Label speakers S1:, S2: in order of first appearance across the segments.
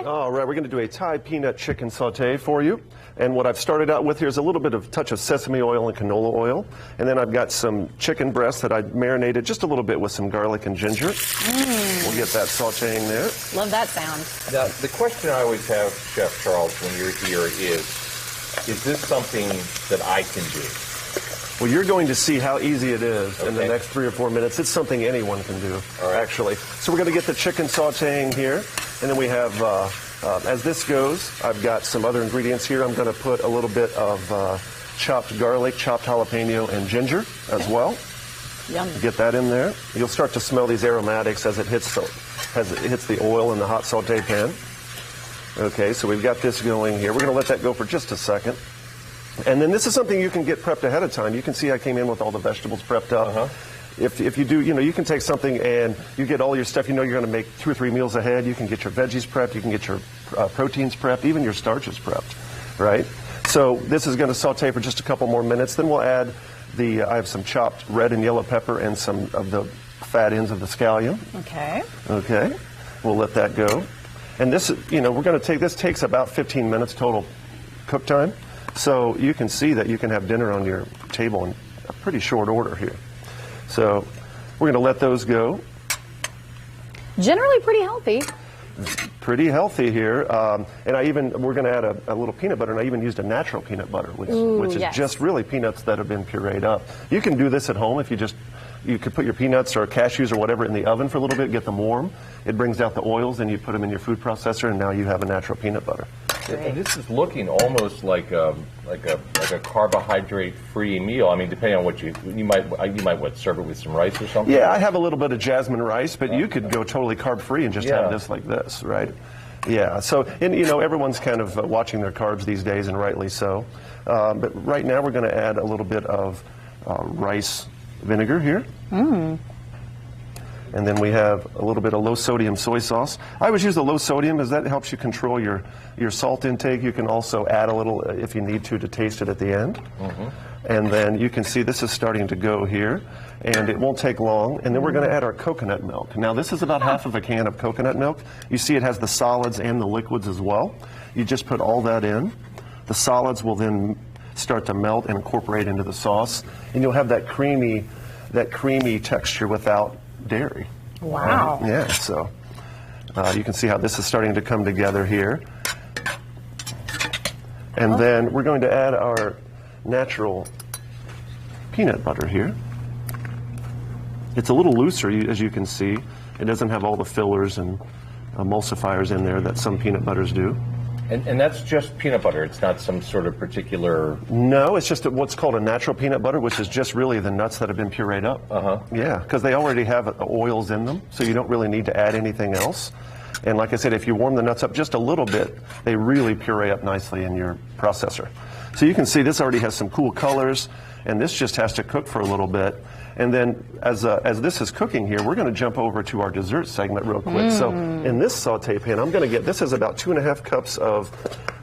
S1: All right, we're going to do a Thai peanut chicken saute for you. And what I've started out with here is a little bit of touch of sesame oil and canola oil. And then I've got some chicken breasts that I marinated just a little bit with some garlic and ginger. We'll get that sauteing there.
S2: Love that sound.
S3: Now, the question I always have, Chef Charles, when you're here is this something that I can do?
S1: Well, you're going to see how easy it is in the next 3 or 4 minutes. It's something anyone can do, actually. So we're going to get the chicken sauteing here. And then we have, as this goes, I've got some other ingredients here. I'm going to put a little bit of chopped garlic, chopped jalapeno, and ginger as well.
S2: Yum.
S1: Get that in there. You'll start to smell these aromatics as it hits the oil in the hot saute pan. Okay, so we've got this going here. We're going to let that go for just a second. And then this is something you can get prepped ahead of time. You can see I came in with all the vegetables prepped up. If you do, you can take something and you get all your stuff. You're going to make 2 or 3 meals ahead. You can get your veggies prepped. You can get your proteins prepped, even your starches prepped, right? So this is going to saute for just a couple more minutes. Then we'll add I have some chopped red and yellow pepper and some of the fat ends of the scallion.
S2: Okay.
S1: Okay. We'll let that go. And this, we're going to take, this takes about 15 minutes total cook time. So you can see that you can have dinner on your table in a pretty short order here. So we're going to let those go.
S2: Generally pretty healthy.
S1: Pretty healthy here. And we're going to add a little peanut butter, and I even used a natural peanut butter, which is just really peanuts that have been pureed up. You can do this at home if you could put your peanuts or cashews or whatever in the oven for a little bit, get them warm. It brings out the oils, and you put them in your food processor, and now you have a natural peanut butter.
S3: And this is looking almost like a carbohydrate-free meal. I mean, depending on what you might serve it with some rice or something.
S1: Yeah, I have a little bit of jasmine rice, but you could go totally carb-free and just have this like this, right? Yeah. So, and everyone's kind of watching their carbs these days, and rightly so. But right now, we're going to add a little bit of rice vinegar here. And then we have a little bit of low-sodium soy sauce. I always use the low-sodium as that helps you control your salt intake. You can also add a little, if you need to taste it at the end. And then you can see this is starting to go here, and it won't take long. And then we're going to add our coconut milk. Now, this is about half of a can of coconut milk. You see it has the solids and the liquids as well. You just put all that in. The solids will then start to melt and incorporate into the sauce, and you'll have that creamy texture without dairy.
S2: Wow.
S1: Yeah, so you can see how this is starting to come together here. And then we're going to add our natural peanut butter here. It's a little looser, as you can see. It doesn't have all the fillers and emulsifiers in there that some peanut butters do.
S3: And that's just peanut butter. It's not some sort of particular...
S1: No, it's just what's called a natural peanut butter, which is just really the nuts that have been pureed up. Yeah, because they already have oils in them, so you don't really need to add anything else. And like I said, if you warm the nuts up just a little bit, they really puree up nicely in your processor. So you can see this already has some cool colors, and this just has to cook for a little bit. And then as this is cooking here, we're going to jump over to our dessert segment real quick. So in this saute pan, I'm going to this is about 2.5 cups of,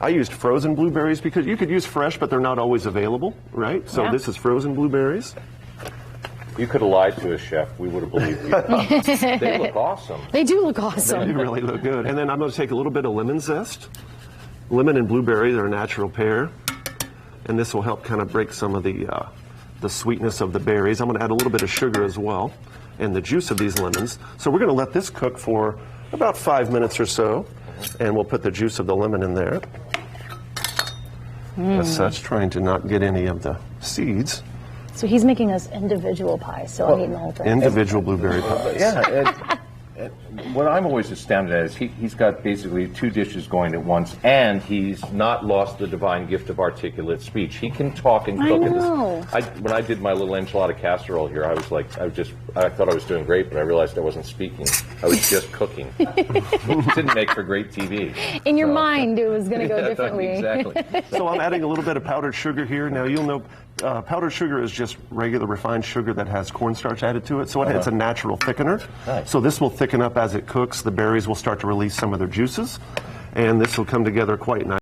S1: I used frozen blueberries because you could use fresh, but they're not always available, right? So this is frozen blueberries.
S3: You could have lied to us, Chef. We would have believed you. They look awesome.
S2: They do look awesome.
S1: They do really look good. And then I'm going to take a little bit of lemon zest. Lemon and blueberries are a natural pair. And this will help kind of break some of the sweetness of the berries. I'm going to add a little bit of sugar as well and the juice of these lemons. So we're going to let this cook for about 5 minutes or so, and we'll put the juice of the lemon in there. As such, trying to not get any of the seeds.
S2: So he's making us individual pies, so I'm eating the whole thing.
S1: Individual blueberry pies.
S3: Yeah. What I'm always astounded at is he's got basically 2 dishes going at once, and he's not lost the divine gift of articulate speech. He can talk and cook. When I did my little enchilada casserole here, I thought I was doing great, but I realized I wasn't speaking. I was just cooking. It didn't make for great TV.
S2: In your mind, it was going to go differently.
S3: Exactly.
S1: So I'm adding a little bit of powdered sugar here. Now you'll know powdered sugar is just regular refined sugar that has cornstarch added to it, so it's a natural thickener.
S3: Nice.
S1: So this will thicken up as it cooks. The berries will start to release some of their juices, and this will come together quite nice.